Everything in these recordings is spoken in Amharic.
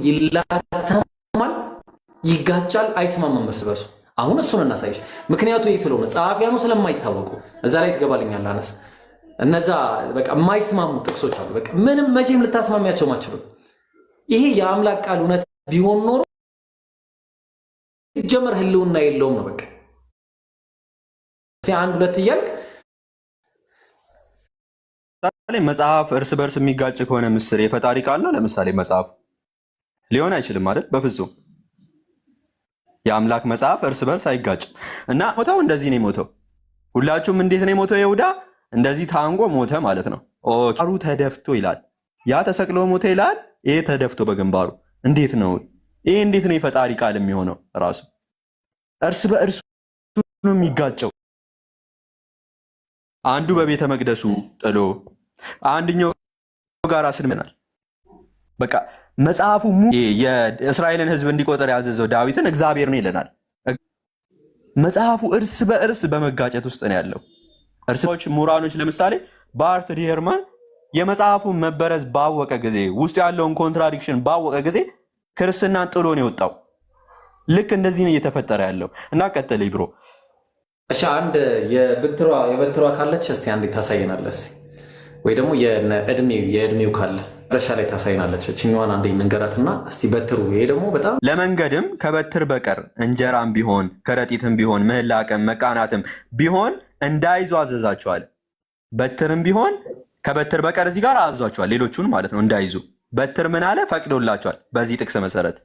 ይላተማል፣ ይጋጫል፣ አይስማማም እርስ በርሱ። አሁን እሱን እናሳይሽ። ምክንያቱ ይህ ስለሆነ ጸሐፊያኑ ስለማይታወቁ እዛ ላይ ትገባልኛለህ አነስ። እነዛ በቃ የማይስማሙ ጥቅሶች አሉ። በቃ ምንም መቼም ልታስማሚያቸው ማችሉ። ይሄ የአምላክ ቃል እውነት ቢሆን ኖሮ ሲጀመር ህልውና የለውም ነው በቃ። አንድ ሁለት እያልክ መጽሐፍ እርስ በርስ የሚጋጭ ከሆነ ምስር የፈጣሪ ቃል ነው። ለምሳሌ መጽሐፍ ሊሆን አይችልም አይደል? በፍጹም የአምላክ መጽሐፍ እርስ በርስ አይጋጭም። እና ሞተው እንደዚህ ነው የሞተው። ሁላችሁም እንዴት ነው የሞተው? ይሁዳ እንደዚህ ታንጎ ሞተ ማለት ነው። ቃሉ ተደፍቶ ይላል። ያ ተሰቅሎ ሞተ ይላል። ይሄ ተደፍቶ በግንባሩ እንዴት ነው? ይሄ እንዴት ነው የፈጣሪ ቃል የሚሆነው? ራሱ እርስ በእርሱ ነው የሚጋጨው። አንዱ በቤተ መቅደሱ ጥሎ አንድኛው ጋር አስልመናል። በቃ መጽሐፉ የእስራኤልን ሕዝብ እንዲቆጠር ያዘዘው ዳዊትን እግዚአብሔር ነው ይለናል። መጽሐፉ እርስ በእርስ በመጋጨት ውስጥ ነው ያለው። እርሶች ምሁራኖች ለምሳሌ ባርት ዲየርማን የመጽሐፉን መበረዝ ባወቀ ጊዜ ውስጡ ያለውን ኮንትራዲክሽን ባወቀ ጊዜ ክርስትናን ጥሎ ነው የወጣው። ልክ እንደዚህ ነው እየተፈጠረ ያለው። እና ቀጥል ብሮ። እሺ አንድ የበትሯ ካለች እስቲ አንዴ ታሳየናለህ፣ ወይ ደግሞ የእድሜው ካለ ረሻ ላይ ታሳየናለች። እችኛዋን አንዴ መንገራትና እስቲ በትሩ። ይሄ ደግሞ በጣም ለመንገድም ከበትር በቀር እንጀራም ቢሆን ከረጢትም ቢሆን ምህላቅም መቃናትም ቢሆን እንዳይዙ አዘዛቸዋል። በትርም ቢሆን ከበትር በቀር እዚህ ጋር አዟቸዋል፣ ሌሎቹን ማለት ነው እንዳይዙ። በትር ምን አለ? ፈቅዶላቸዋል። በዚህ ጥቅስ መሰረት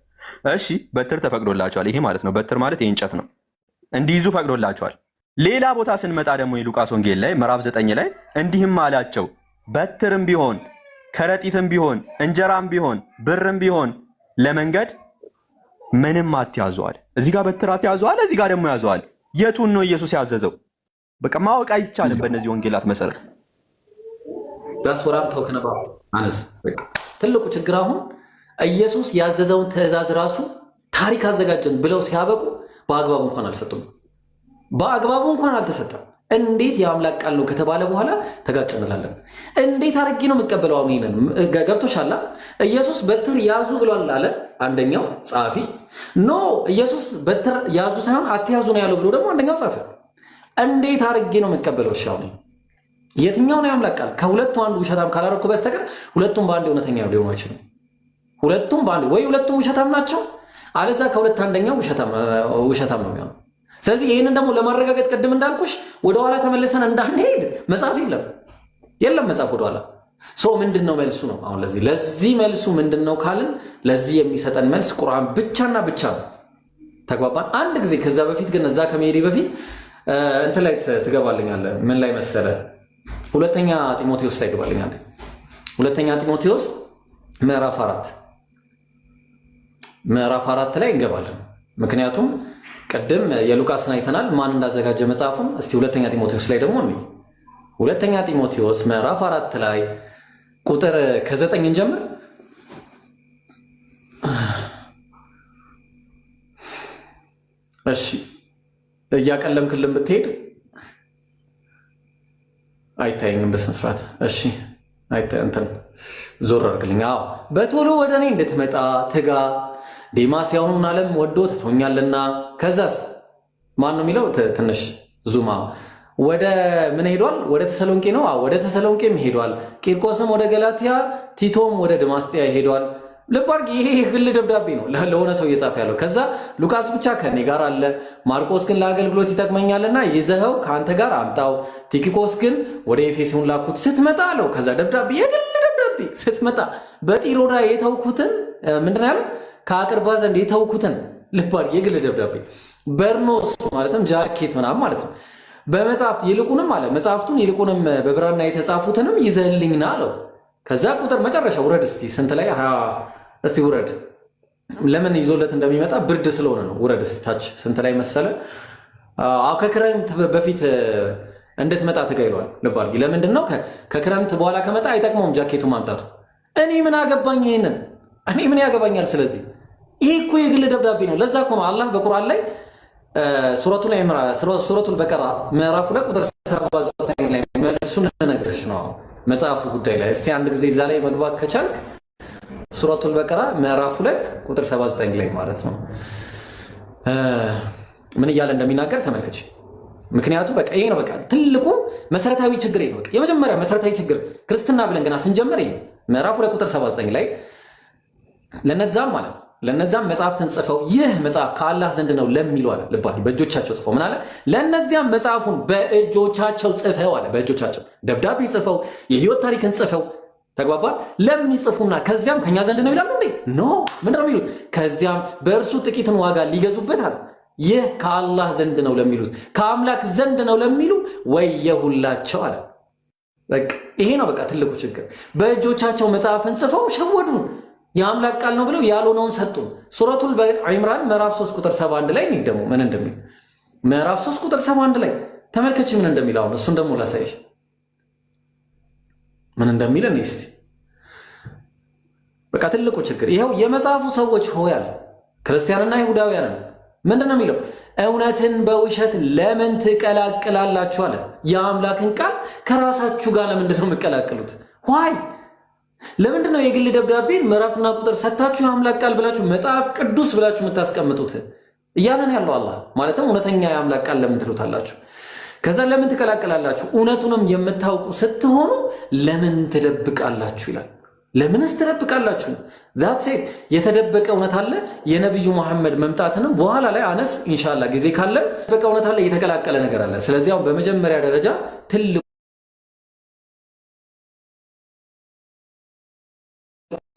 እሺ በትር ተፈቅዶላቸዋል። ይሄ ማለት ነው በትር ማለት የእንጨት ነው፣ እንዲይዙ ፈቅዶላቸዋል። ሌላ ቦታ ስንመጣ ደግሞ የሉቃስ ወንጌል ላይ ምዕራፍ 9 ላይ እንዲህም አላቸው በትርም ቢሆን ከረጢትም ቢሆን እንጀራም ቢሆን ብርም ቢሆን ለመንገድ ምንም አትያዙአል። እዚህ ጋር በትር አትያዙአል፣ እዚህ ጋር ደግሞ ያዙአል። የቱን ነው ኢየሱስ ያዘዘው? በቃ ማወቅ አይቻልም በእነዚህ ወንጌላት መሰረት። ዳስወራም ተወክነባ አነስ ትልቁ ችግር አሁን ኢየሱስ ያዘዘውን ትእዛዝ ራሱ ታሪክ አዘጋጀን ብለው ሲያበቁ በአግባቡ እንኳን አልሰጡም። በአግባቡ እንኳን አልተሰጠም። እንዴት የአምላክ ቃል ነው ከተባለ በኋላ ተጋጨንላለን። እንዴት አድርጌ ነው የምቀበለው? አሜንን ገብቶሻል? ኢየሱስ በትር ያዙ ብሏል አለ አንደኛው ጸሐፊ። ኖ ኢየሱስ በትር ያዙ ሳይሆን አትያዙ ነው ያለው ብሎ ደግሞ አንደኛው ጸሐፊ። እንዴት አድርጌ ነው የምቀበለው? እሺ አሁን የትኛው ነው የአምላክ ቃል? ከሁለቱ አንዱ ውሸታም ካላረኩ በስተቀር ሁለቱም በአንድ እውነተኛ ሊሆኑ አይችሉም። ሁለቱም በአንድ ወይ ሁለቱም ውሸታም ናቸው፣ አለዛ ከሁለት አንደኛው ውሸታም ነው የሚሆነው። ስለዚህ ይህንን ደግሞ ለማረጋገጥ ቅድም እንዳልኩሽ ወደኋላ ተመልሰን እንዳንሄድ መጽሐፍ የለም መጽሐፍ ወደኋላ። ምንድን ነው መልሱ ነው? አሁን ለዚህ መልሱ ምንድን ነው ካልን ለዚህ የሚሰጠን መልስ ቁርአን ብቻና ብቻ ነው። ተግባባን? አንድ ጊዜ ከዛ በፊት ግን እዛ ከመሄዴ በፊት እንትን ላይ ትገባልኛለህ። ምን ላይ መሰለ? ሁለተኛ ጢሞቴዎስ ላይ ትገባልኛለህ። ሁለተኛ ጢሞቴዎስ ምዕራፍ 4 ላይ እንገባለን። ምክንያቱም ቅድም የሉቃስን አይተናል ማን እንዳዘጋጀ መጽሐፉን። እስቲ ሁለተኛ ጢሞቴዎስ ላይ ደግሞ እንይ። ሁለተኛ ጢሞቴዎስ ምዕራፍ 4 ላይ ቁጥር ከ9 እንጀምር። እሺ እያቀለምክልን ብትሄድ አይታየኝም በስነ ስርዓት። እሺ እንትን ዞር አድርግልኝ። አዎ በቶሎ ወደ እኔ እንድትመጣ ትጋ፣ ዴማስ ያሁኑን ዓለም ወዶ ትቶኛልና። ከዛስ ማን ነው የሚለው? ትንሽ ዙማ ወደ ምን ሄዷል? ወደ ተሰሎንቄ ነው። ወደ ተሰሎንቄም ሄዷል። ቂርቆስም ወደ ገላትያ፣ ቲቶም ወደ ደማስጥያ ሄዷል። ልብ አድርጊ፣ ይሄ የግል ደብዳቤ ነው ለሆነ ሰው እየጻፈ ያለው። ከዛ ሉቃስ ብቻ ከኔ ጋር አለ፣ ማርቆስ ግን ለአገልግሎት ይጠቅመኛልና ይዘኸው ከአንተ ጋር አምጣው። ቲኪቆስ ግን ወደ ኤፌሶን ላኩት ስትመጣ አለው። ከዛ ደብዳቤ የግል ደብዳቤ ስትመጣ በጢሮዳ የተውኩትን ምንድን ያለው ከአቅርባ ዘንድ የተውኩትን ልብ አድርጊ፣ የግል ደብዳቤ በርኖስ ማለትም ጃኬት ምናምን ማለት ነው። በመጽሐፍት ይልቁንም አለ መጽሐፍቱን ይልቁንም በብራና የተጻፉትንም ይዘህልኝና አለው። ከዛ ቁጥር መጨረሻ ውረድ እስቲ ስንት ላይ እስቲ ውረድ። ለምን ይዞለት እንደሚመጣ ብርድ ስለሆነ ነው። ውረድ እስቲ ታች ስንት ላይ መሰለ? ከክረምት በፊት እንድትመጣ ተገይሏል። ልብ አድርጊ። ለምንድን ነው ከክረምት በኋላ ከመጣ አይጠቅመውም ጃኬቱ ማምጣቱ። እኔ ምን አገባኝ ይሄንን? እኔ ምን ያገባኛል? ስለዚህ ይሄ እኮ የግል ደብዳቤ ነው። ለዛ እኮ ነው አላህ በቁርአን ላይ ሱረቱል በቀራ ምዕራፍ 2 ቁጥር 79 ላይ መልሱን ልነግርሽ ነው መጽሐፉ ጉዳይ ላይ። እስቲ አንድ ጊዜ እዛ ላይ መግባት ከቻልክ ሱረቱል በቀራ ምዕራፍ 2 ቁጥር 79 ላይ ማለት ነው ምን እያለ እንደሚናገር ተመልከች። ምክንያቱም በቃ ይሄ ነው በቃ ትልቁ መሰረታዊ ችግር ነው። በቃ የመጀመሪያ መሰረታዊ ችግር ክርስትና ብለን ገና ስንጀምር ይሄ ምዕራፍ 2 ቁጥር 79 ላይ ለነዛም መጽሐፍትን ጽፈው ይህ መጽሐፍ ከአላህ ዘንድ ነው ለሚሉ አለ ልባል በእጆቻቸው ጽፈው ምን አለ ለነዚያም መጽሐፉን በእጆቻቸው ጽፈው አለ በእጆቻቸው ደብዳቤ ጽፈው የህይወት ታሪክን ጽፈው ተግባባል ለሚጽፉና ከዚያም ከኛ ዘንድ ነው ይላሉ እንዴ ኖ ምንድን ነው የሚሉት ከዚያም በእርሱ ጥቂትን ዋጋ ሊገዙበት አለ ይህ ከአላህ ዘንድ ነው ለሚሉት ከአምላክ ዘንድ ነው ለሚሉ ወየሁላቸው አለ። በቃ ይሄ ነው በቃ ትልቁ ችግር። በእጆቻቸው መጽሐፍን ጽፈው ሸወዱን የአምላክ ቃል ነው ብለው ያልሆነውን ሰጡን። ሱረቱል ኢምራን ምዕራፍ 3 ቁጥር 71 ላይ ደግሞ ምን እንደሚል ምዕራፍ 3 ቁጥር 71 ላይ ተመልከች ምን እንደሚል። አሁን እሱን ደግሞ ላሳይሽ ምን እንደሚል እኔ እስቲ በቃ ትልቁ ችግር ይሄው የመጽሐፉ ሰዎች ሆይ አለ ክርስቲያንና ይሁዳውያን ምንድነው የሚለው እውነትን በውሸት ለምን ትቀላቅላላችሁ አለ። የአምላክን ቃል ከራሳችሁ ጋር ለምንድን ነው የምትቀላቅሉት? ዋይ ለምንድን ነው የግል ደብዳቤን ምዕራፍና ቁጥር ሰታችሁ የአምላክ ቃል ብላችሁ መጽሐፍ ቅዱስ ብላችሁ የምታስቀምጡት እያለን ያለው አላህ ማለትም እውነተኛ የአምላክ ቃል ለምን ትሉታላችሁ? ከዛ ለምን ትቀላቅላላችሁ? እውነቱንም የምታውቁ ስትሆኑ ለምን ትደብቃላችሁ ይላል። ለምንስ ትደብቃላችሁ? ዛት የተደበቀ እውነት አለ። የነብዩ መሐመድ መምጣትንም በኋላ ላይ አነስ ኢንሻአላህ ጊዜ ካለን የተደበቀ እውነት አለ፣ የተቀላቀለ ነገር አለ። ስለዚህ አሁን በመጀመሪያ ደረጃ ትልቁ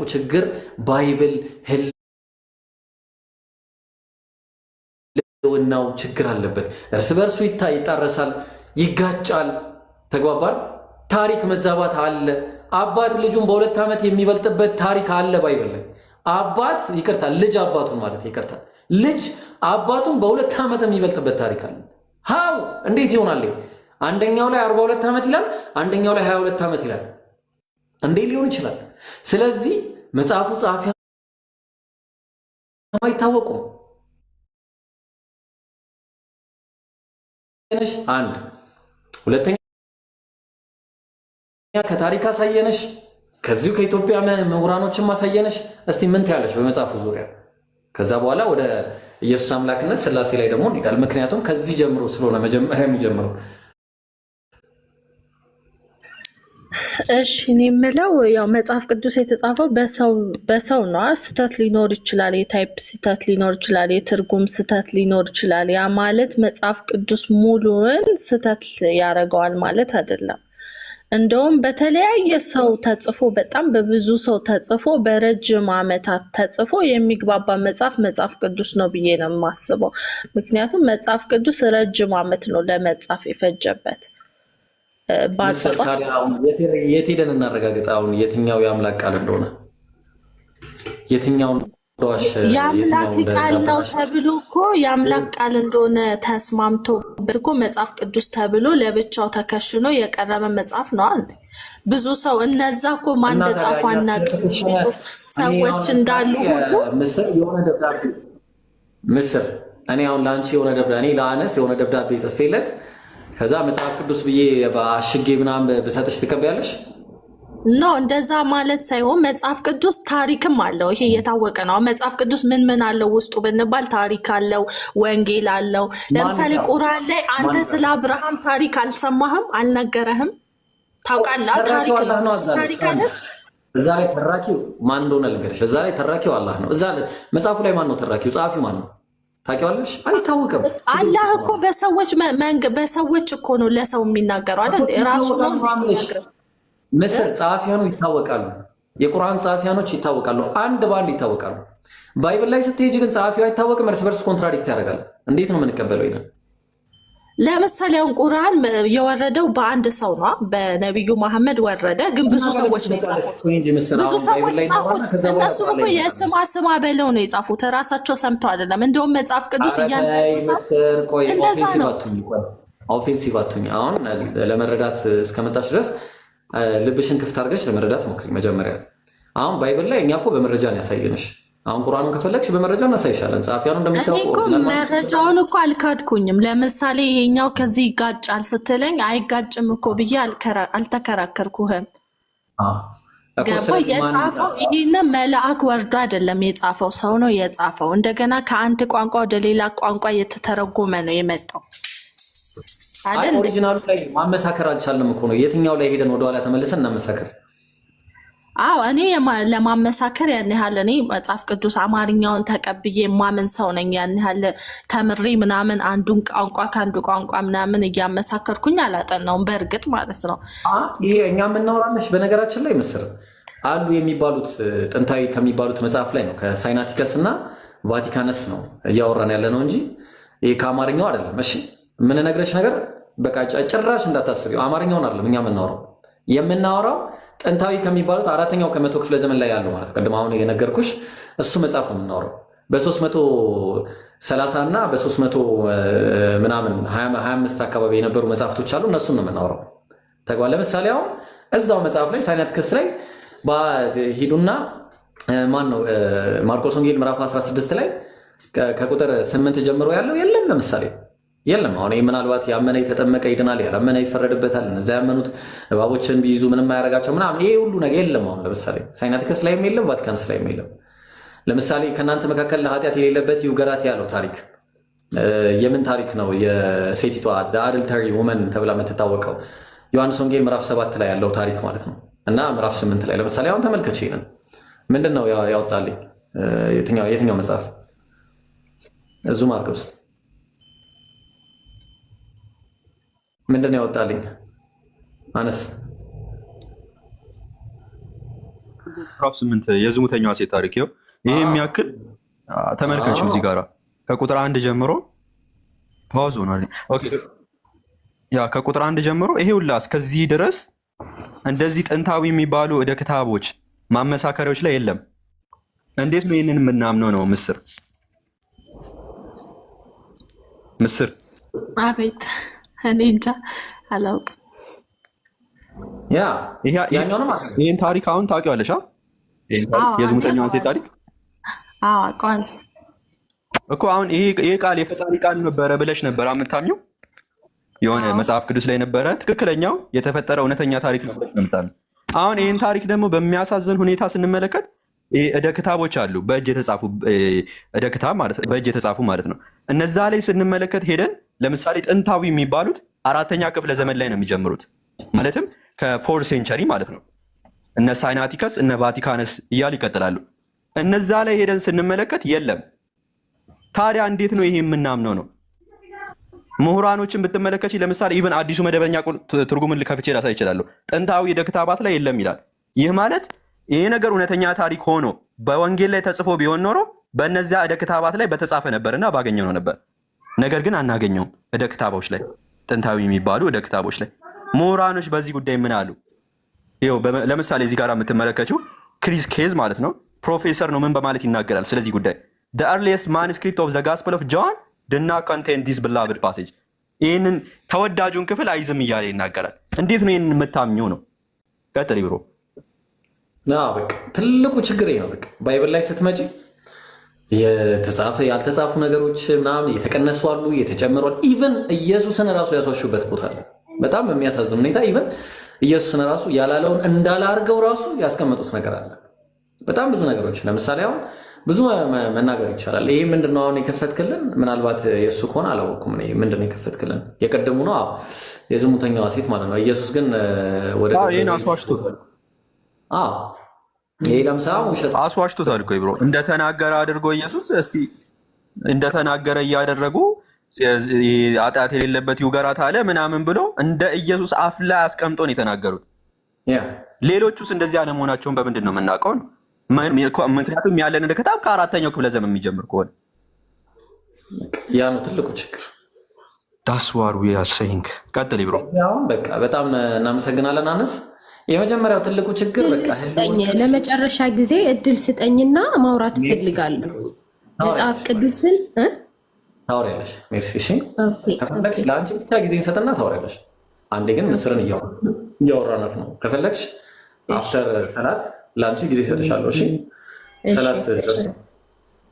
ችግር ባይብል ህልውናው ችግር አለበት። እርስ በርሱ ይጣረሳል፣ ይጋጫል። ተግባባል። ታሪክ መዛባት አለ። አባት ልጁን በ2 ዓመት የሚበልጥበት ታሪክ አለ ባይብል ላይ። አባት ይቅርታ ልጅ አባቱን ማለት ይቅርታ ልጅ አባቱን በ2 ዓመት የሚበልጥበት ታሪክ አለ። ሃው እንዴት ይሆናል? አንደኛው ላይ 42 ዓመት ይላል፣ አንደኛው ላይ 22 ዓመት ይላል። እንዴት ሊሆን ይችላል? ስለዚህ መጽሐፉ ጸሐፊ አይታወቁም። አንድ ሁለተኛ ከታሪክ አሳየነሽ፣ ከዚሁ ከኢትዮጵያ ምሁራኖችም አሳየነሽ። እስቲ ምን ትያለሽ በመጽሐፉ ዙሪያ? ከዛ በኋላ ወደ ኢየሱስ አምላክነት ስላሴ ላይ ደግሞ እንሄዳለን። ምክንያቱም ከዚህ ጀምሮ ስለሆነ መጀመሪያ የሚጀምረው። እሺ እኔ የምለው ያው መጽሐፍ ቅዱስ የተጻፈው በሰው ነው። ስህተት ሊኖር ይችላል፣ የታይፕ ስህተት ሊኖር ይችላል፣ የትርጉም ስህተት ሊኖር ይችላል። ያ ማለት መጽሐፍ ቅዱስ ሙሉውን ስህተት ያደርገዋል ማለት አይደለም። እንደውም በተለያየ ሰው ተጽፎ በጣም በብዙ ሰው ተጽፎ በረጅም ዓመታት ተጽፎ የሚግባባ መጽሐፍ ቅዱስ ነው ብዬ ነው የማስበው። ምክንያቱም መጽሐፍ ቅዱስ ረጅም ዓመት ነው ለመጻፍ የፈጀበት። የት ሄደን እናረጋግጥ አሁን የትኛው የአምላክ ቃል እንደሆነ? የትኛውን የአምላክ ቃል ነው ተብሎ እኮ የአምላክ ቃል እንደሆነ ተስማምቶ እኮ መጽሐፍ ቅዱስ ተብሎ ለብቻው ተከሽኖ የቀረበ መጽሐፍ ነው። አንድ ብዙ ሰው እነዛ እኮ ማን እንደጻፉ አናውቅም ሰዎች እንዳሉ ሁሉ ምስር እኔ አሁን ለአንቺ የሆነ ደብዳቤ እኔ ለአነስ የሆነ ደብዳቤ ጽፌለት ከዛ መጽሐፍ ቅዱስ ብዬ በአሽጌ ምናምን ብሰጥሽ ትቀበያለሽ? ኖ እንደዛ ማለት ሳይሆን መጽሐፍ ቅዱስ ታሪክም አለው። ይሄ የታወቀ ነው። መጽሐፍ ቅዱስ ምን አለው ውስጡ ብንባል ታሪክ አለው፣ ወንጌል አለው። ለምሳሌ ቁርአን ላይ አንተ ስለ አብርሃም ታሪክ አልሰማህም? አልነገረህም? ታውቃለህ? ታሪክ አይደል? እዛ ላይ ተራኪው ማን እንደሆነ ልንገርሽ። እዛ ላይ ተራኪው አላህ ነው። እዛ መጽሐፉ ላይ ማን ነው ተራኪው? ጸሐፊው ማን ነው ታውቂዋለሽ? አይታወቅም። አላህ እኮ በሰዎች እኮ ነው ለሰው የሚናገረው አይደል? ራሱ ነው ምስር ጸሐፊያኑ ይታወቃሉ። የቁርአን ጸሐፊያኖች ይታወቃሉ፣ አንድ በአንድ ይታወቃሉ። ባይብል ላይ ስትሄጂ ግን ጸሐፊው አይታወቅም። እርስ በርስ ኮንትራዲክት ያደርጋል። እንዴት ነው የምንቀበለው ይሄን? ለምሳሌ አሁን ቁርአን የወረደው በአንድ ሰው ነው፣ በነቢዩ መሐመድ ወረደ። ግን ብዙ ሰዎች ነው የጻፉት። ብዙ ሰዎች ጻፉት። እነሱ እኮ የስማ በለው ነው የጻፉት፣ ራሳቸው ሰምተው አይደለም። እንደውም መጽሐፍ ቅዱስ ኦፌንሲቭ አትሁኝ። አሁን ለመረዳት እስከመጣች ድረስ ልብሽን ክፍት አድርገሽ ለመረዳት ሞክሪ። መጀመሪያ አሁን ባይብል ላይ እኛ እኮ በመረጃ ነው ያሳየንሽ። አሁን ቁርአኑን ከፈለግሽ በመረጃ እናሳይሻለን። ጸሐፊያኑ እንደምታውቁ መረጃውን እኮ አልካድኩኝም። ለምሳሌ ይሄኛው ከዚህ ይጋጫል ስትለኝ አይጋጭም እኮ ብዬ አልተከራከርኩህም። ገባ የጻፈው ይሄን መልአክ ወርዶ አይደለም የጻፈው፣ ሰው ነው የጻፈው። እንደገና ከአንድ ቋንቋ ወደ ሌላ ቋንቋ እየተተረጎመ ነው የመጣው አይደል? ኦሪጂናሉ ላይ ማመሳከር አልቻልንም እኮ ነው። የትኛው ላይ ሄደን ወደኋላ ተመልሰን እናመሳከር? አዎ እኔ ለማመሳከር ያን ያህል እኔ መጽሐፍ ቅዱስ አማርኛውን ተቀብዬ የማምን ሰው ነኝ። ያን ያህል ተምሬ ምናምን አንዱን ቋንቋ ከአንዱ ቋንቋ ምናምን እያመሳከርኩኝ አላጠናውም፣ በእርግጥ ማለት ነው። ይሄ እኛ የምናወራነሽ በነገራችን ላይ ምስር አሉ የሚባሉት ጥንታዊ ከሚባሉት መጽሐፍ ላይ ነው፣ ከሳይናቲከስ እና ቫቲካነስ ነው እያወራን ያለ ነው እንጂ ይሄ ከአማርኛው አይደለም። እሺ የምንነግረሽ ነገር በቃ ጭራሽ እንዳታስቢው፣ አማርኛውን አይደለም እኛ የምናወራው ጥንታዊ ከሚባሉት 4ኛው ከመቶ ክፍለ ዘመን ላይ ያለው ማለት ቀድሞ አሁን የነገርኩሽ እሱ መጽሐፍ ነው የምናወራው። በ330 እና በ300 ምናምን 25 አካባቢ የነበሩ መጽሐፍቶች አሉ፣ እነሱን ነው የምናወራው። ተግባ ለምሳሌ አሁን እዛው መጽሐፍ ላይ ሳይናቲከስ ላይ ሂዱና ማን ነው ማርቆስ ወንጌል ምዕራፍ 16 ላይ ከቁጥር 8 ጀምሮ ያለው የለም ለምሳሌ የለም። አሁን ምናልባት ያመነ የተጠመቀ ይድናል፣ ያላመነ ይፈረድበታል፣ እነዚያ ያመኑት እባቦችን ቢይዙ ምንም አያደርጋቸው ምናምን፣ ይሄ ሁሉ ነገር የለም። አሁን ለምሳሌ ሳይናቲከስ ላይም የለም፣ ቫቲካንስ ላይም የለም። ለምሳሌ ከእናንተ መካከል ኃጢአት የሌለበት ይውገራት ያለው ታሪክ የምን ታሪክ ነው? የሴቲቷ አድልተሪ ውመን ተብላ የምትታወቀው ዮሐንስ ወንጌል ምዕራፍ 7 ላይ ያለው ታሪክ ማለት ነው። እና ምዕራፍ 8 ላይ ለምሳሌ አሁን ተመልከች፣ ይሄንን ምንድን ነው ያወጣልኝ? የትኛው መጽሐፍ? ዙም አድርገው ውስጥ ምንድን ነው ያወጣልኝ? አነስ ምዕራፍ 8 የዝሙተኛዋ ሴት ታሪክ ይኸው። ይሄ የሚያክል ተመልከችው። እዚህ ጋር ከቁጥር 1 ጀምሮ ፓውዝ ሆኗል። ኦኬ ያ ከቁጥር 1 ጀምሮ ይሄ ሁላ እስከዚህ ድረስ እንደዚህ ጥንታዊ የሚባሉ ወደ ክታቦች ማመሳከሪያዎች ላይ የለም። እንዴት ነው ይሄንን የምናምነው? ነው ምስር አቤት እኔ እንጃ አላውቅም። ይህን ታሪክ አሁን ታውቂዋለሽ? የዝሙተኛዋን ሴት ታሪክ አውቀዋለሁ እኮ። አሁን ይሄ ቃል የፈጣሪ ቃል ነበረ ብለሽ ነበር የምታምኚው? የሆነ መጽሐፍ ቅዱስ ላይ ነበረ ትክክለኛው የተፈጠረ እውነተኛ ታሪክ ነው ብለሽ ነው የምታምኚው? አሁን ይህን ታሪክ ደግሞ በሚያሳዝን ሁኔታ ስንመለከት እደ ክታቦች አሉ፣ በእጅ የተጻፉ እደ ክታብ ማለት በእጅ የተጻፉ ማለት ነው። እነዛ ላይ ስንመለከት ሄደን ለምሳሌ ጥንታዊ የሚባሉት 4ኛ ክፍለ ዘመን ላይ ነው የሚጀምሩት፣ ማለትም ከ4 ሴንቸሪ ማለት ነው። እነ ሳይናቲከስ እነ ቫቲካነስ እያሉ ይቀጥላሉ። እነዛ ላይ ሄደን ስንመለከት የለም። ታዲያ እንዴት ነው ይሄ የምናምነው? ነው ምሁራኖችን ብትመለከች ለምሳሌ ኢቨን አዲሱ መደበኛ ትርጉምን ልከፍቼ ላሳይ ይችላሉ። ጥንታዊ እደ ክታባት ላይ የለም ይላል። ይህ ማለት ይሄ ነገር እውነተኛ ታሪክ ሆኖ በወንጌል ላይ ተጽፎ ቢሆን ኖሮ በእነዚያ እደ ክታባት ላይ በተጻፈ ነበርና ባገኘው ነው ነበር። ነገር ግን አናገኘውም። እደ ክታቦች ላይ ጥንታዊ የሚባሉ እደ ክታቦች ላይ ምሁራኖች በዚህ ጉዳይ ምን አሉ? ይኸው ለምሳሌ እዚህ ጋር የምትመለከችው ክሪስ ኬዝ ማለት ነው ፕሮፌሰር ነው ምን በማለት ይናገራል ስለዚህ ጉዳይ? the earliest manuscript of the gospel of John did not contain this beloved passage። ይህንን ተወዳጁን ክፍል አይዝም እያለ ይናገራል። እንዴት ነው ይህንን የምታምኘው? ነው ቀጥል ብሮ። በቃ ትልቁ ችግር ነው። በቃ ባይብል ላይ ስትመጪ የተጻፈ ያልተጻፉ ነገሮች ምናምን የተቀነሱ አሉ፣ የተጨመሩ አሉ። ኢቨን ኢየሱስን ራሱ ያስዋሹበት ቦታ አለ። በጣም በሚያሳዝን ሁኔታ ኢቨን ኢየሱስን ራሱ ያላለውን እንዳላርገው ራሱ ያስቀመጡት ነገር አለ። በጣም ብዙ ነገሮች ለምሳሌ አሁን ብዙ መናገር ይቻላል። ይሄ ምንድነው አሁን የከፈትክልን? ምናልባት የእሱ ከሆነ አላወኩም። ምንድነው የከፈትክልን? የቀደሙ ነው የዝሙተኛዋ ሴት ማለት ነው። ኢየሱስ ግን ወደ ይሄ ለምሳ ውሸት አስዋሽቶታል እኮ ብሮ። እንደተናገረ አድርጎ ኢየሱስ እስቲ እንደተናገረ እያደረጉ ኃጢአት የሌለበት ይውገራት አለ ምናምን ብሎ እንደ ኢየሱስ አፍ ላይ አስቀምጦ ነው የተናገሩት። ሌሎቹስ እንደዚህ አለመሆናቸውን በምንድን ነው የምናውቀው? ነው ምክንያቱም ያለን እንደ ክታብ ከ4ኛው ክፍለ ዘመን የሚጀምር ከሆነ ያ ነው ትልቁ ችግር። ዳስዋር ዊያሰይንግ ቀጥል ብሮ። በቃ በጣም እናመሰግናለን አነስ። የመጀመሪያው ትልቁ ችግር በቃ ለመጨረሻ ጊዜ እድል ስጠኝና ማውራት እፈልጋለሁ። መጽሐፍ ቅዱስን ታወሪያለሽ። ሜርሲ። እሺ ከፈለግሽ ለአንቺ ብቻ ጊዜ እንሰጥና ታወሪያለሽ። አንዴ ግን ምስርን እያወራናት ነው። ከፈለግሽ አፍተር ሰላት ለአንቺ ጊዜ ሰጥሻለሁ። እሺ ሰላት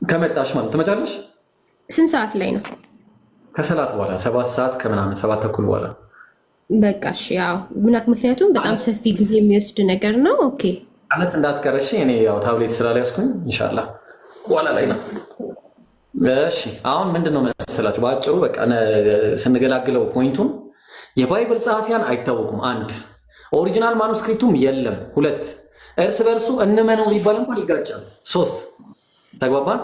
ከመጣሽ ማለት ትመጫለሽ። ስንት ሰዓት ላይ ነው? ከሰላት በኋላ 7 ሰዓት ከምናምን 7 ተኩል በኋላ በቃ እሺ። ያው ምክንያቱም በጣም ሰፊ ጊዜ የሚወስድ ነገር ነው። ኦኬ አነስ እንዳትቀረሽ እኔ ያው ታብሌት ስላልያዝኩኝ ኢንሻአላህ በኋላ ላይ ነው። እሺ አሁን ምንድነው መሰላችሁ በአጭሩ በቃ ስንገላግለው ፖይንቱን የባይብል ጸሐፊያን አይታወቁም። አንድ ኦሪጂናል ማኑስክሪፕቱም የለም። ሁለት እርስ በርሱ እንመነው ሊባል እንኳን ይጋጫል። ሶስት ተግባባን።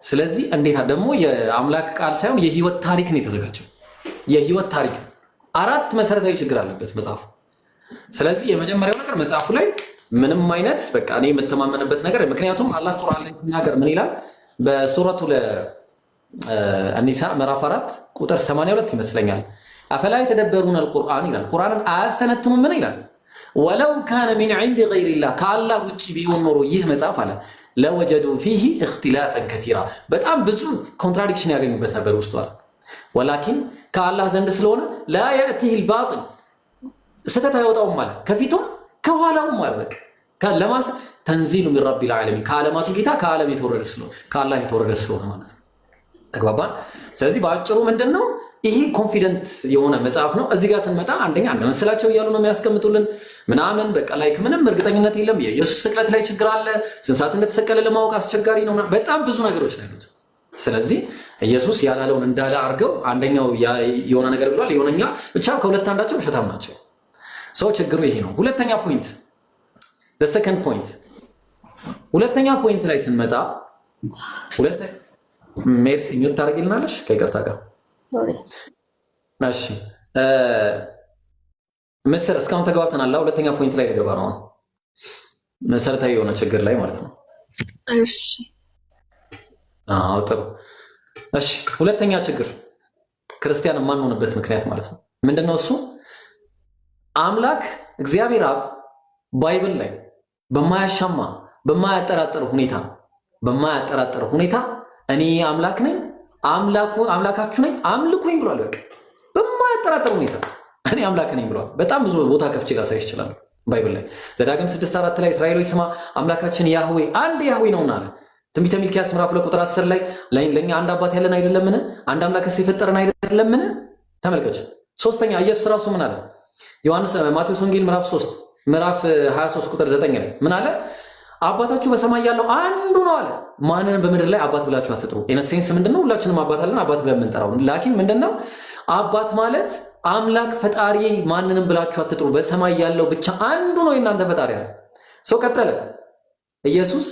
ስለዚህ እንዴት ደግሞ የአምላክ ቃል ሳይሆን የህይወት ታሪክ ነው የተዘጋጀው። የህይወት ታሪክ አራት መሰረታዊ ችግር አለበት መጽሐፉ። ስለዚህ የመጀመሪያው ነገር መጽሐፉ ላይ ምንም አይነት በቃ እኔ የምተማመንበት ነገር ምክንያቱም አላህ ቁርአን ላይ ሲናገር ምን ይላል? በሱረቱ አኒሳ ምዕራፍ 4 ቁጥር 82 ይመስለኛል። አፈላ የተደበሩን አልቁርአን ይላል። ቁርአንን አያስተነትኑም ምን ይላል? ወለው ካነ ሚን ዒንዲ ገይሪላህ ከአላህ ውጭ ቢሆን ኖሮ ይህ መጽሐፍ አለ ለወጀዱ ፊህ እክትላፈን ከሲራ በጣም ብዙ ኮንትራዲክሽን ያገኙበት ነበር ውስጡ አለ። ወላኪን ከአላህ ዘንድ ስለሆነ ላ የእቲህ ልባጢል ስተት አይወጣውም አለ ከፊቱም ከኋላውም አለ። በቃ ለማስ ተንዚሉ ሚን ረቢል ዓለሚን ከዓለማቱ ጌታ ከዓለም የተወረደ ስለሆነ ከአላህ የተወረደ ስለሆነ ማለት ነው። ተግባባን። ስለዚህ በአጭሩ ምንድነው ይሄ ኮንፊደንት የሆነ መጽሐፍ ነው። እዚህ ጋር ስንመጣ አንደኛ እንደመሰላቸው እያሉ ነው የሚያስቀምጡልን ምናምን በቃ ላይክ ምንም እርግጠኝነት የለም። የኢየሱስ ስቅለት ላይ ችግር አለ። ስንት ሰዓት እንደተሰቀለ ለማወቅ አስቸጋሪ ነው። በጣም ብዙ ነገሮች ነው ያሉት። ስለዚህ ኢየሱስ ያላለውን እንዳለ አድርገው አንደኛው የሆነ ነገር ብሏል፣ የሆነኛ ብቻ ከሁለት አንዳቸው ውሸታም ናቸው። ሰው ችግሩ ይሄ ነው። ሁለተኛ ፖይንት ሰከንድ ፖይንት ሁለተኛ ፖይንት ላይ ስንመጣ ሜርሲ ሚዩት ታደርጊልናለሽ ከይቅርታ ጋር እሺ ምስር እስካሁን ተግባብተናል። ሁለተኛ ፖይንት ላይ ገባ ነው መሰረታዊ የሆነ ችግር ላይ ማለት ነው። እሺ ጥሩ። እሺ ሁለተኛ ችግር ክርስቲያን የማንሆንበት ምክንያት ማለት ነው ምንድነው? እሱ አምላክ እግዚአብሔር አብ ባይብል ላይ በማያሻማ በማያጠራጥር ሁኔታ እኔ አምላክ ነኝ አምላካችሁ ነኝ አምልኩኝ ብሏል። በቃ በማያጠራጥር ሁኔታ እኔ አምላክ ነኝ ብሏል። በጣም ብዙ ቦታ ከፍቼ ላሳይ ይችላል ባይብል ላይ ዘዳግም 6:4 ላይ እስራኤሎች ስማ አምላካችን ያህዌ አንድ ያህዌ ነውና አለ። ትንቢተ ሚልክያስ ምዕራፍ 2 ቁጥር 10 ላይ ለኛ አንድ አባት ያለን አይደለምን? አንድ አምላክስ የፈጠረን አይደለምን? ተመልከች። ሶስተኛ ኢየሱስ ራሱ ምን አለ? ማቴዎስ ወንጌል ምዕራፍ 3 ምዕራፍ 23 ቁጥር 9 ላይ ምን አለ? አባታችሁ በሰማይ ያለው አንዱ ነው አለ። ማንንም በምድር ላይ አባት ብላችሁ አትጥሩ። ኢነሴንስ ምንድነው? ሁላችንም አባት አለን አባት ብለን የምንጠራው። ላኪን ምንድነው አባት ማለት አምላክ ፈጣሪ ማንንም ብላችሁ አትጥሩ፣ በሰማይ ያለው ብቻ አንዱ ነው የእናንተ ፈጣሪ አለ። ሰው ቀጠለ። ኢየሱስ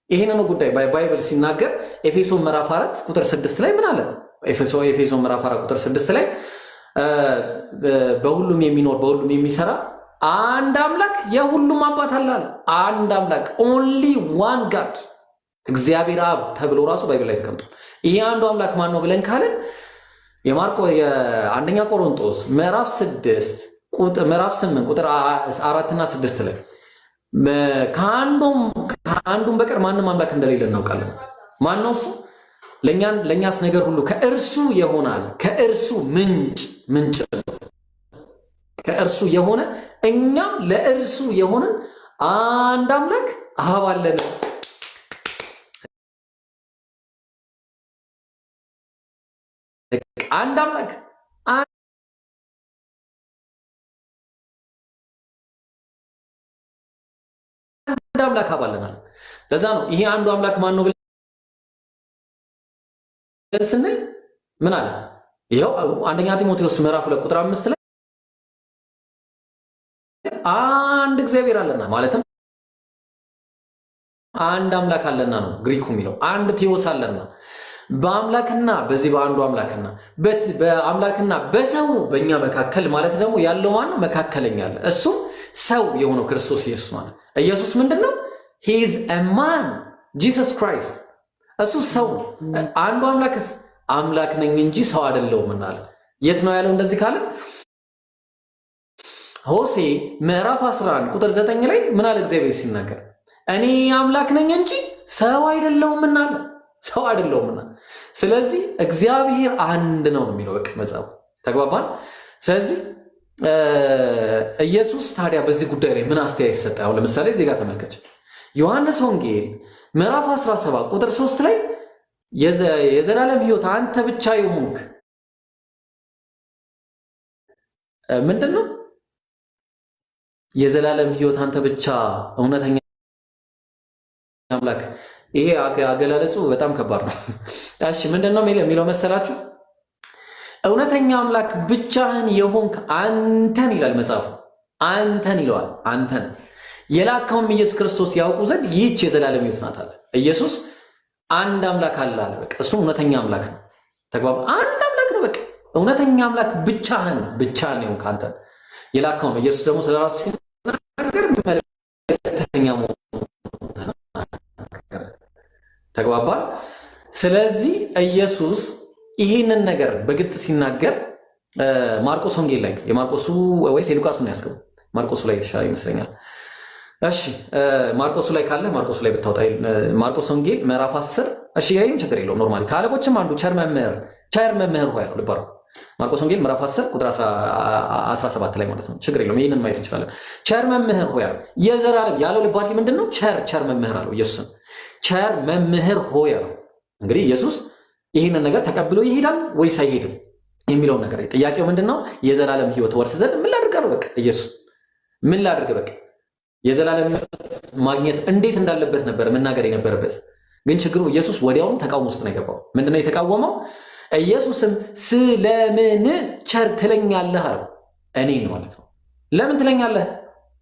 ይሄንን ጉዳይ ባይብል ሲናገር ኤፌሶን ምዕራፍ 4 ቁጥር 6 ላይ ምን አለ? ኤፌሶን ምዕራፍ 4 ቁጥር 6 ላይ በሁሉም የሚኖር በሁሉም የሚሰራ አንድ አምላክ የሁሉም አባት አለ። አንድ አምላክ ኦንሊ ዋን ጋድ እግዚአብሔር አብ ተብሎ ራሱ ባይብል ላይ ተቀምጧል። ይሄ አንዱ አምላክ ማን ነው ብለን ካለን የአንደኛ ቆሮንቶስ ምዕራፍ 8 ቁጥር 4 እና 6 ላይ ከአንዱም በቀር ማንም አምላክ እንደሌለ እናውቃለን። ማን ነው እሱ? ለእኛስ ነገር ሁሉ ከእርሱ የሆናል። ከእርሱ ምንጭ ከእርሱ የሆነ እኛም ለእርሱ የሆንን አንድ አምላክ አብ አለን። አንድ አምላክ አንድ አምላክ አብ አለን። ለዛ ነው ይሄ አንዱ አምላክ ማን ነው ብለን ስንል ምን አለ? ይኸው አንደኛ ጢሞቴዎስ ምዕራፍ 2 ቁጥር 5 ላይ አንድ እግዚአብሔር አለና ማለትም አንድ አምላክ አለና ነው ግሪኩ የሚለው። አንድ ቴዎስ አለና በአምላክና በዚህ በአንዱ አምላክና በአምላክና በሰው በእኛ መካከል ማለት ደግሞ ያለው ማን ነው? መካከለኛ አለ። እሱም ሰው የሆነው ክርስቶስ ኢየሱስ ማለት ኢየሱስ ምንድነው? he is a man Jesus Christ እሱ ሰው አንዱ አምላክስ አምላክ ነኝ እንጂ ሰው አይደለሁም እናለ። የት ነው ያለው እንደዚህ ካለ? ሆሴ ምዕራፍ 11 ቁጥር 9 ላይ ምን አለ እግዚአብሔር ሲናገር? እኔ አምላክ ነኝ እንጂ ሰው አይደለሁም እናለ። ሰው አይደለሁምና ስለዚህ እግዚአብሔር አንድ ነው የሚለው በቃ መጽሐፉ። ተግባባን? ስለዚህ ኢየሱስ ታዲያ በዚህ ጉዳይ ላይ ምን አስተያየት ሰጠ? አሁን ለምሳሌ እዚህ ጋር ተመልከች። ዮሐንስ ወንጌል ምዕራፍ 17 ቁጥር 3 ላይ የዘላለም ሕይወት አንተ ብቻ የሆንክ ምንድነው? የዘላለም ሕይወት አንተ ብቻ እውነተኛ አምላክ ይሄ አገላለጹ በጣም ከባድ ነው። እሺ ምንድነው የሚለው መሰላችሁ? እውነተኛ አምላክ ብቻህን የሆንክ አንተን ይላል መጽሐፉ። አንተን ይለዋል። አንተን የላከውም ኢየሱስ ክርስቶስ ያውቁ ዘንድ ይህች የዘላለም ሕይወት ናት አለ። ኢየሱስ አንድ አምላክ አለ አለ። በቃ እሱ እውነተኛ አምላክ ነው። ተግባባ። አንድ አምላክ ነው። በቃ እውነተኛ አምላክ ብቻህን የሆንክ አንተን የላከውም ኢየሱስ ደግሞ ስለራሱ ሲናገር መልእክተኛ መሆኑን ተግባባል። ስለዚህ ኢየሱስ ይህንን ነገር በግልጽ ሲናገር ማርቆስ ወንጌል ላይ የማርቆሱ ወይስ የሉቃስ ምን ያስገቡ? ማርቆሱ ላይ የተሻለ ይመስለኛል። እሺ ማርቆሱ ላይ ካለ ማርቆሱ ላይ ብታወጣ ማርቆስ ወንጌል ምዕራፍ 10 እሺ ያይም ችግር የለውም። ኖርማሊ ከአለቆችም አንዱ ቸር መምህር ሆይ ነው ልባሩ ማርቆስ ወንጌል ምዕራፍ 10 ቁጥር 17 ላይ ማለት ነው። ችግር የለውም። ይህንን ማየት እንችላለን። ቸር መምህር ሆይ አለው። የዘላለም ያለው ልባሪ ምንድነው? ቸር መምህር አለው። ኢየሱስን ቸር መምህር ሆይ አለው። እንግዲህ ኢየሱስ ይህንን ነገር ተቀብሎ ይሄዳል ወይስ አይሄድም የሚለውን ነገር ጥያቄው ምንድነው? የዘላለም ሕይወት ወርስ ዘንድ ምን ላድርግ አለው። በቃ ኢየሱስ ምን ላድርግ? በቃ የዘላለም ሕይወት ማግኘት እንዴት እንዳለበት ነበር መናገር የነበረበት። ግን ችግሩ ኢየሱስ ወዲያውኑ ተቃውሞ ውስጥ ነው የገባው። ምንድነው የተቃወመው? ኢየሱስም ስለምን ቸር ትለኛለህ አለው። እኔን ማለት ነው። ለምን ትለኛለህ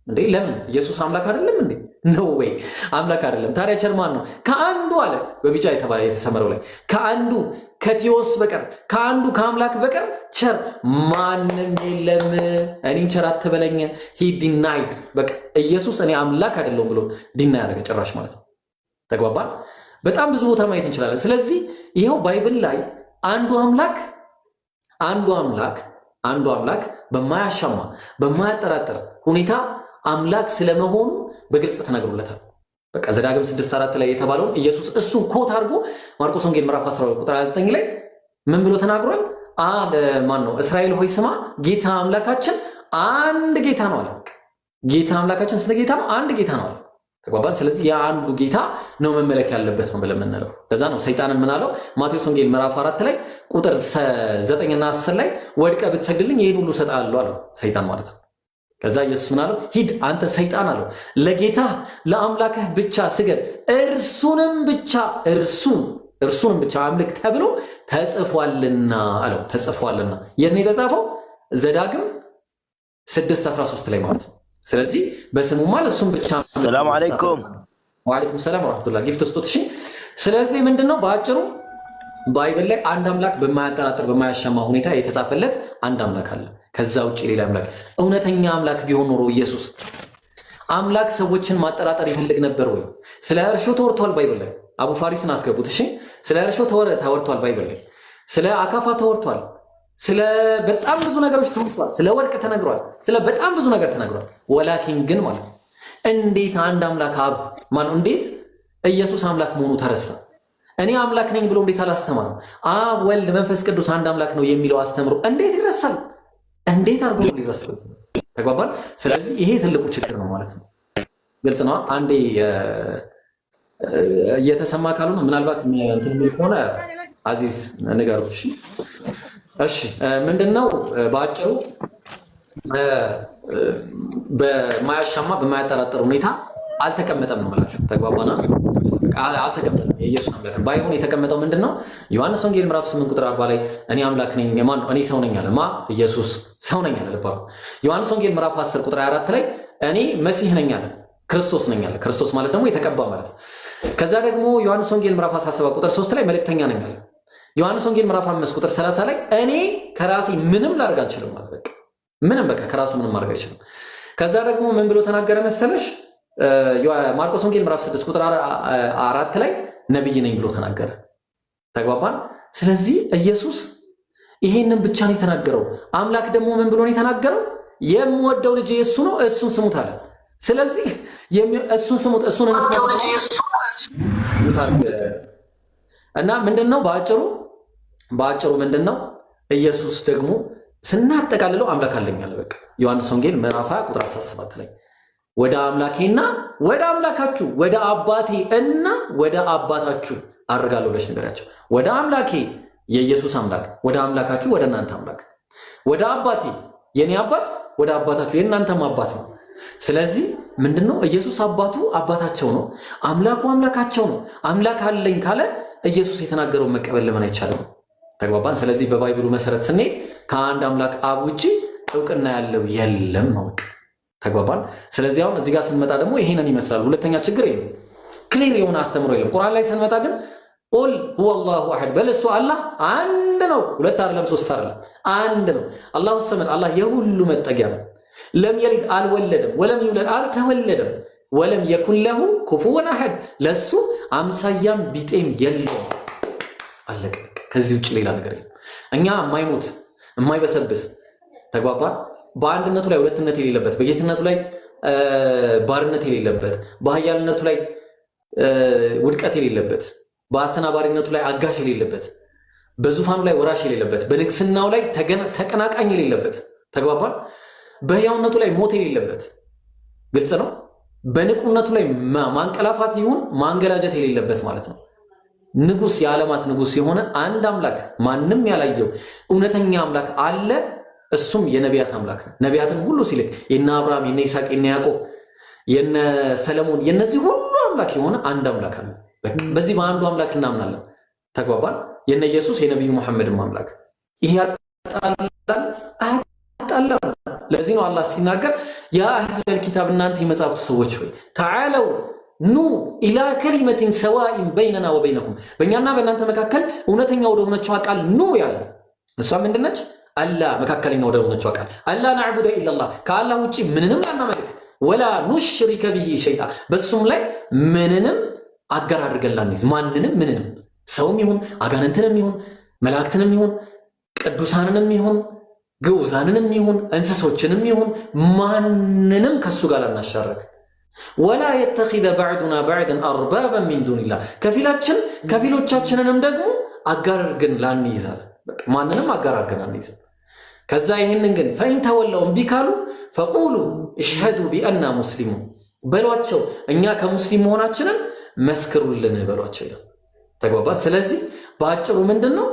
እንዴ? ለምን? ኢየሱስ አምላክ አይደለም እንዴ? ነው ወይ? አምላክ አይደለም። ታዲያ ቸር ማን ነው? ከአንዱ አለ በቢጫ የተሰመረው ላይ ከአንዱ ከቴዎስ በቀር ከአንዱ ከአምላክ በቀር ቸር ማንም የለም። እኔን ቸር አትበለኝ። ሂ ዲናይድ በቃ ኢየሱስ እኔ አምላክ አይደለሁም ብሎ ዲና ያደረገ ጭራሽ ማለት ነው። ተግባባል። በጣም ብዙ ቦታ ማየት እንችላለን። ስለዚህ ይኸው ባይብል ላይ አንዱ አምላክ በማያሻማ በማያጠራጥር ሁኔታ አምላክ ስለመሆኑ በግልጽ ተነግሮለታል። በቃ ዘዳግም 6:4 ላይ የተባለውን ኢየሱስ እሱን ኮት አድርጎ ማርቆስ ወንጌል ምዕራፍ 12 ቁጥር 29 ላይ ምን ብሎ ተናግሯል? ማን ነው? እስራኤል ሆይ ስማ ጌታ አምላካችን አንድ ጌታ ነው አለ። ጌታ አምላካችን ስንት ጌታ ነው? አንድ ጌታ ነው አለ። ተግባባን። ስለዚህ የአንዱ ጌታ ነው መመለክ ያለበት ነው ብለን የምንለው ለዛ ነው። ሰይጣንን ምን አለው? ማቴዎስ ወንጌል ምዕራፍ 4 ላይ ቁጥር 9 እና 10 ላይ ወድቀ ብትሰግድልኝ ይህን ሁሉ እሰጥሃለሁ አለው ሰይጣን ማለት ነው። ከዛ ኢየሱስ ምን አለው? ሂድ አንተ ሰይጣን አለው፣ ለጌታ ለአምላክህ ብቻ ስገድ፣ እርሱንም ብቻ አምልክ ተብሎ ተጽፏልና አለው። ተጽፏልና የት ነው የተጻፈው? ዘዳግም 6:13 ላይ ማለት ነው። ስለዚህ በስሙ ማለት እሱም ብቻ። ሰላም አለይኩም። ወአለይኩም ሰላም ወራህመቱላህ። ጊፍት ስጦት። እሺ ስለዚህ ምንድነው በአጭሩ ባይብል ላይ አንድ አምላክ በማያጠራጥር በማያሻማ ሁኔታ የተጻፈለት አንድ አምላክ አለ። ከዛ ውጭ ሌላ አምላክ እውነተኛ አምላክ ቢሆን ኖሮ ኢየሱስ አምላክ ሰዎችን ማጠራጠር ይፈልግ ነበር ወይ? ስለ እርሾ ተወርቷል ባይብል ላይ። አቡ ፋሪስን አስገቡት። እሺ ስለ እርሾ ተወርቷል ባይብል ላይ። ስለ አካፋ ተወርቷል። ስለ በጣም ብዙ ነገሮች ተወርቷል። ስለ ወርቅ ተነግሯል። ስለ በጣም ብዙ ነገር ተነግሯል። ወላኪን ግን ማለት ነው እንዴት አንድ አምላክ እንዴት ኢየሱስ አምላክ መሆኑ ተረሳ? እኔ አምላክ ነኝ ብሎ እንዴት አላስተማረም? አብ ወልድ መንፈስ ቅዱስ አንድ አምላክ ነው የሚለው አስተምሮ እንዴት ይረሳል? እንዴት አድርጎ ሊረሳል? ተግባባል። ስለዚህ ይሄ ትልቁ ችግር ነው ማለት ነው። ግልጽ ነው። አንዴ እየተሰማ ካልሆነ ምናልባት እንትን የሚል ከሆነ አዚዝ ንገሩት። እሺ ምንድነው በአጭሩ በማያሻማ በማያጠራጥር ሁኔታ አልተቀመጠም ነው የምላችሁ። ተግባባና አልተቀመጠም። የኢየሱስ አምላክ ባይሆን የተቀመጠው ምንድነው? ዮሐንስ ወንጌል ምዕራፍ 8 ቁጥር 40 ላይ እኔ አምላክ ነኝ እኔ ሰው ነኝ አለ። ኢየሱስ ሰው ነኝ አለ። ልባሩ ዮሐንስ ወንጌል ምዕራፍ 10 ቁጥር 24 ላይ እኔ መሲህ ነኝ አለ። ክርስቶስ ነኝ አለ። ክርስቶስ ማለት ደግሞ የተቀባ ማለት ነው። ከዛ ደግሞ ዮሐንስ ወንጌል ምዕራፍ 17 ቁጥር 3 ላይ መልእክተኛ ነኝ አለ። ዮሐንስ ወንጌል ምዕራፍ 5 ቁጥር 30 ላይ እኔ ከራሴ ምንም ላደርግ አልችልም አለ። በቃ ምንም ከራሱ ምንም ማድረግ አይችልም። ከዛ ደግሞ ምን ብሎ ተናገረ መሰለሽ? ማርቆስ ወንጌል ምዕራፍ 6 ቁጥር 4 ላይ ነብይ ነኝ ብሎ ተናገረ። ተግባባን። ስለዚህ ኢየሱስ ይሄንን ብቻ ነው የተናገረው። አምላክ ደግሞ ምን ብሎ ነው የተናገረው? የምወደው ልጅ የሱ ነው እሱን ስሙት አለ። ስለዚህ እሱን ስሙት እሱን እንስማው እና ምንድነው በአጭሩ ምንድነው ኢየሱስ ደግሞ ስናጠቃልለው አምላክ አለኝ አለ። በቃ ዮሐንስ ወንጌል ምዕራፍ 20 ቁጥር 17 ላይ ወደ አምላኬና ወደ አምላካችሁ ወደ አባቴ እና ወደ አባታችሁ አድርጋለሁ ብለሽ ነገራቸው። ወደ አምላኬ የኢየሱስ አምላክ፣ ወደ አምላካችሁ ወደ እናንተ አምላክ፣ ወደ አባቴ የኔ አባት ወደ አባታችሁ የእናንተም አባት ነው። ስለዚህ ምንድነው ኢየሱስ አባቱ አባታቸው ነው፣ አምላኩ አምላካቸው ነው። አምላክ አለኝ ካለ ኢየሱስ የተናገረውን መቀበል ለምን አይቻልም? ተግባባን። ስለዚህ በባይብሉ መሰረት ስንሄድ ከአንድ አምላክ አብ ውጪ እውቅና ያለው የለም ነው። ተግባባን። ስለዚህ አሁን እዚህ ጋር ስንመጣ ደግሞ ይሄንን ይመስላል። ሁለተኛ ችግር ይሄ ክሊር የሆነ አስተምሮ የለም። ቁርአን ላይ ስንመጣ ግን ቁል ሁወላሁ አሐድ በለሱ አላህ አንድ ነው። ሁለት አይደለም፣ ሶስት አይደለም፣ አንድ ነው። አላሁ ሰመድ አላህ የሁሉ መጠጊያ ነው። ለም የሊድ አልወለደም፣ ወለም ይውለድ አልተወለደም፣ ወለም የኩን ለሁ ኩፉወን አሐድ ለሱ አምሳያም ቢጤም የለውም። አለቀ። ከዚህ ውጭ ሌላ ነገር የለም። እኛ የማይሞት የማይበሰብስ ተግባባን። በአንድነቱ ላይ ሁለትነት የሌለበት፣ በጌትነቱ ላይ ባርነት የሌለበት፣ በኃያልነቱ ላይ ውድቀት የሌለበት፣ በአስተናባሪነቱ ላይ አጋሽ የሌለበት፣ በዙፋኑ ላይ ወራሽ የሌለበት፣ በንግስናው ላይ ተቀናቃኝ የሌለበት ተግባባን። በሕያውነቱ ላይ ሞት የሌለበት ግልጽ ነው። በንቁነቱ ላይ ማንቀላፋት ይሁን ማንገላጀት የሌለበት ማለት ነው። ንጉስ፣ የዓለማት ንጉስ የሆነ አንድ አምላክ ማንም ያላየው እውነተኛ አምላክ አለ። እሱም የነቢያት አምላክ ነው። ነቢያትን ሁሉ ሲልክ የነ አብርሃም፣ የነ ይስሐቅ፣ የነ ያዕቆብ፣ የነ ሰለሞን የነዚህ ሁሉ አምላክ የሆነ አንድ አምላክ አለ። በዚህ በአንዱ አምላክ እናምናለን። ተግባባን። የነ ኢየሱስ የነቢዩ መሐመድም አምላክ ይሄ ያጣላል። ለዚህ ነው አላህ ሲናገር ያ አህለል ኪታብ እናንተ የመጻፍቱ ሰዎች ሆይ ተዓለው ኑ ኢላ ከሊመቲን ሰዋኢን በይነና ወበይነኩም በእኛና በእናንተ መካከል እውነተኛ ወደ ሆነችው ቃል ኑ ያለ እሷ ምንድነች? አላ መካከለኛ ወደ ሆነችው ቃል አላ ነዕቡደ ኢላላህ ከአላህ ውጪ ምንንም ላናመልክ ወላ ኑሽሪከ ቢሂ ሸይአ በሱም ላይ ምንንም አጋር አድርገን ላንይዝ ማንንም ምንንም ሰውም ይሁን አጋንንትንም ይሁን መላእክትንም ይሁን ቅዱሳንንም ይሁን ግዑዛንንም ይሁን እንስሶችንም ይሁን ማንንም ከሱ ጋር ላናሻረክ ወላ የተኺዘ በዕዱና በዕድን አርባበን ሚን ዱኒላህ ከፊላችን ከፊሎቻችንንም ደግሞ አጋር አድርገን ላንይዛል። ማንንም አጋር አድርገን ላንይዝ። ከዛ ይህንን ግን ፈኢን ተወለው እምቢ ካሉ ፈቁሉ እሽሀዱ ቢአና ሙስሊሙን በሏቸው እኛ ከሙስሊም መሆናችንን መስክሩልን በሏቸው ይላል። ተግባባት። ስለዚህ በአጭሩ ምንድን ነው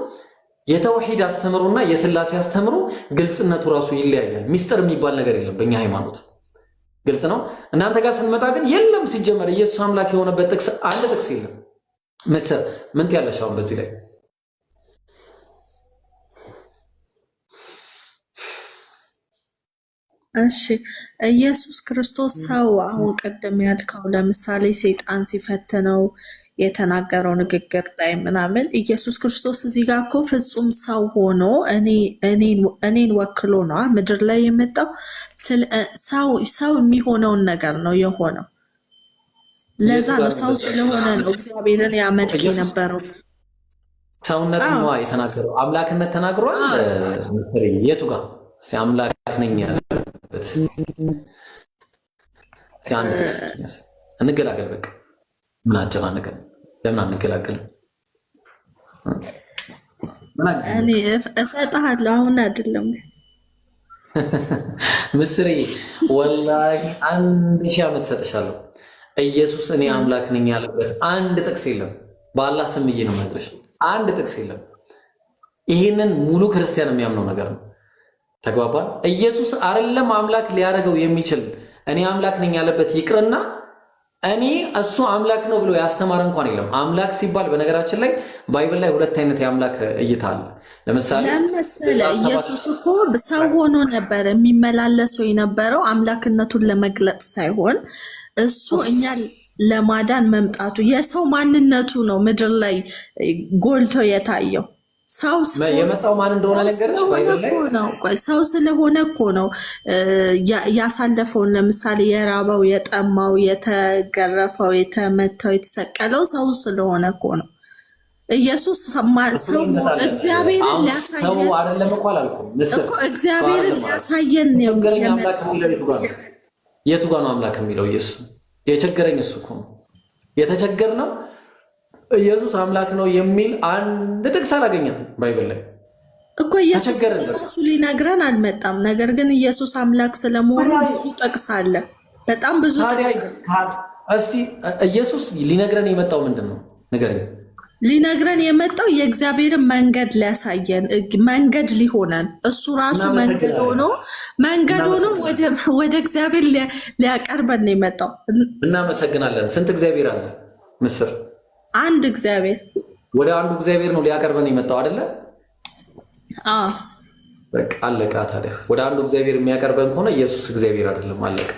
የተውሂድ አስተምሮና የስላሴ አስተምሮ ግልጽነቱ ራሱ ይለያያል። ሚስጥር የሚባል ነገር የለም በእኛ ሃይማኖት ግልጽ ነው። እናንተ ጋር ስንመጣ ግን የለም። ሲጀመር ኢየሱስ አምላክ የሆነበት ጥቅስ አንድ ጥቅስ የለም። ምስር ምን ትያለሽ አሁን በዚህ ላይ? እሺ ኢየሱስ ክርስቶስ ሰው አሁን ቀደም ያልከው ለምሳሌ ሰይጣን ሲፈትነው የተናገረው ንግግር ላይ ምናምን ኢየሱስ ክርስቶስ እዚህ ጋር እኮ ፍጹም ሰው ሆኖ እኔን ወክሎ ነው ምድር ላይ የመጣው። ሰው የሚሆነውን ነገር ነው የሆነው። ለዛ ነው ሰው ስለሆነ ነው እግዚአብሔርን ያመልክ የነበረው። ሰውነት ነው የተናገረው። አምላክነት ተናግሯል። የቱ ጋር እስቲ አምላክ ነኝ ያለበት እንገላገል። በቃ ምን አጨናነቀን? ለምን አንገላገልም? እኔ እሰጥሃለሁ አሁን አይደለም ምስሪ ወላሂ 1000 ዓመት እሰጥሻለሁ። ኢየሱስ እኔ አምላክ ነኝ ያለበት አንድ ጥቅስ የለም። በአላህ ስምዬ ነው የምነግርሽ፣ አንድ ጥቅስ የለም። ይህንን ሙሉ ክርስቲያን የሚያምነው ነገር ነው። ተግባባን። ኢየሱስ አይደለም አምላክ ሊያደርገው የሚችል እኔ አምላክ ነኝ ያለበት ይቅርና እኔ እሱ አምላክ ነው ብሎ ያስተማረ እንኳን የለም። አምላክ ሲባል በነገራችን ላይ ባይብል ላይ ሁለት አይነት የአምላክ እይታ አለ። ለምሳሌ ኢየሱስ እኮ ሰው ሆኖ ነበር የሚመላለሰው የነበረው አምላክነቱን ለመግለጽ ሳይሆን እሱ እኛ ለማዳን መምጣቱ የሰው ማንነቱ ነው ምድር ላይ ጎልቶ የታየው። ሰው የመጣው ማን እንደሆነ ነገርሽ ባይብል ላይ ሰው ስለሆነ እኮ ነው ያሳለፈውን። ለምሳሌ የራበው፣ የጠማው፣ የተገረፈው፣ የተመታው፣ የተሰቀለው ሰው ስለሆነ እኮ ነው። ኢየሱስ ሰው እግዚአብሔርን ሊያሳየን ሰው አይደለም እኮ አላልኩም። እኮ እግዚአብሔርን ሊያሳየን ነው። የቱ ጋር ነው አምላክ የሚለው? ኢየሱስ የቸገረኝ እሱ እኮ ነው። የተቸገርነው ኢየሱስ አምላክ ነው የሚል አንድ ጥቅስ አላገኘም ባይብል ላይ እኮ። ኢየሱስ ራሱ ሊነግረን አልመጣም። ነገር ግን ኢየሱስ አምላክ ስለመሆኑ ብዙ ጥቅስ አለ፣ በጣም ብዙ ጥቅስ አለ። እስቲ ኢየሱስ ሊነግረን የመጣው ምንድን ነው ንገረኝ። ሊነግረን የመጣው የእግዚአብሔርን መንገድ ሊያሳየን መንገድ ሊሆነን እሱ ራሱ መንገድ ሆኖ ወደ እግዚአብሔር ሊያቀርበን ነው የመጣው። እናመሰግናለን። ስንት እግዚአብሔር አለ? ምስር አንድ እግዚአብሔር። ወደ አንዱ እግዚአብሔር ነው ሊያቀርበን የመጣው አይደለ? በቃ አለቃ። ታዲያ ወደ አንዱ እግዚአብሔር የሚያቀርበን ከሆነ ኢየሱስ እግዚአብሔር አይደለም። አለቃ፣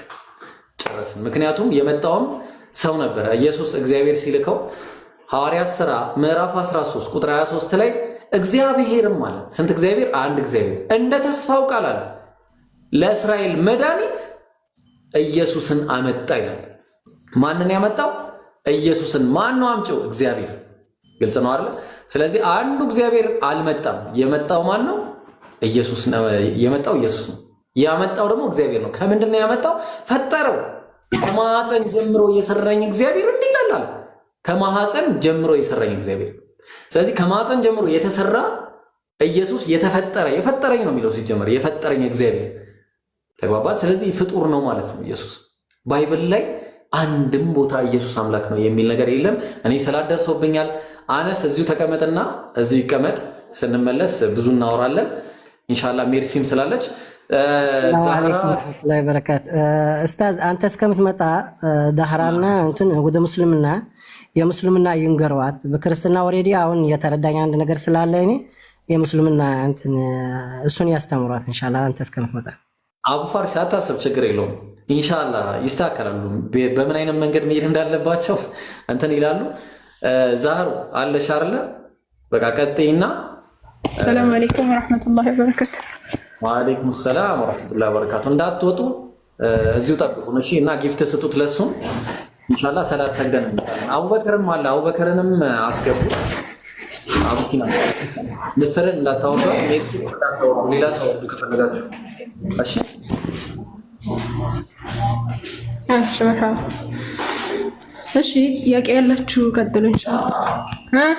ጨረስን። ምክንያቱም የመጣውም ሰው ነበረ። ኢየሱስ እግዚአብሔር ሲልከው ሐዋርያት ሥራ ምዕራፍ 13 ቁጥር 23 ላይ እግዚአብሔርም አለ። ስንት እግዚአብሔር? አንድ እግዚአብሔር። እንደ ተስፋው ቃል አለ ለእስራኤል መድኃኒት ኢየሱስን አመጣ ይላል። ማንን ያመጣው? ኢየሱስን። ማን ነው አምጪው? እግዚአብሔር። ግልጽ ነው አይደል? ስለዚህ አንዱ እግዚአብሔር አልመጣም። የመጣው ማን ነው? ኢየሱስ ነው። የመጣው ኢየሱስ ነው። ያመጣው ደግሞ እግዚአብሔር ነው። ከምንድን ነው ያመጣው? ፈጠረው። ከማህፀን ጀምሮ የሰራኝ እግዚአብሔር እንዲህ ይላል። ከማህፀን ጀምሮ የሰራኝ እግዚአብሔር። ስለዚህ ከማህፀን ጀምሮ የተሰራ ኢየሱስ የፈጠረኝ ነው የሚለው ሲጀመር የፈጠረኝ እግዚአብሔር። ተግባባት። ስለዚህ ፍጡር ነው ማለት ነው ኢየሱስ። ባይብል ላይ አንድም ቦታ ኢየሱስ አምላክ ነው የሚል ነገር የለም። እኔ ስላደርሰውብኛል። አነስ እዚሁ ተቀመጥና እዚሁ ይቀመጥ። ስንመለስ ብዙ እናወራለን ኢንሻአላህ። ሜርሲም ስላለች ላይ በረካት ኡስታዝ አንተ እስከምትመጣ ዳህራና እንትን ወደ ሙስልምና የሙስልምና ይንገሯት። በክርስትና ኦሬዲ አሁን የተረዳኝ አንድ ነገር ስላለ እኔ የሙስልምና እንትን እሱን ያስተምሯት ኢንሻአላህ አንተ እስከምትመጣ። አቡ ፋሪስ አታስብ፣ ችግር የለውም ኢንሻአላህ ይስተካከላሉ። በምን አይነት መንገድ መሄድ እንዳለባቸው እንትን ይላሉ። ዛህሩ አለሽ አይደለ? በቃ ቀጥይና። ሰላም አለይኩም ወራህመቱላሂ ወበረካቱ። ወአለይኩም ሰላም ወራህመቱላሂ ወበረካቱ። እንዳትወጡ እዚሁ ጠብቁን እሺ። እና ጊፍት ስጡት ለሱም ኢንሻአላህ። ሰላት ሰግደን እንመጣለን። አቡበከርም አለ፣ አቡበከርንም አስገቡ። አቡኪና ምስርን እንዳታወጡ፣ ሜክስ እንዳታወጡ፣ ሌላ ሰው ከፈለጋችሁ እሺ። እሺ ጥያቄ ያላችሁ ቀጥሉ ኢንሻአላህ።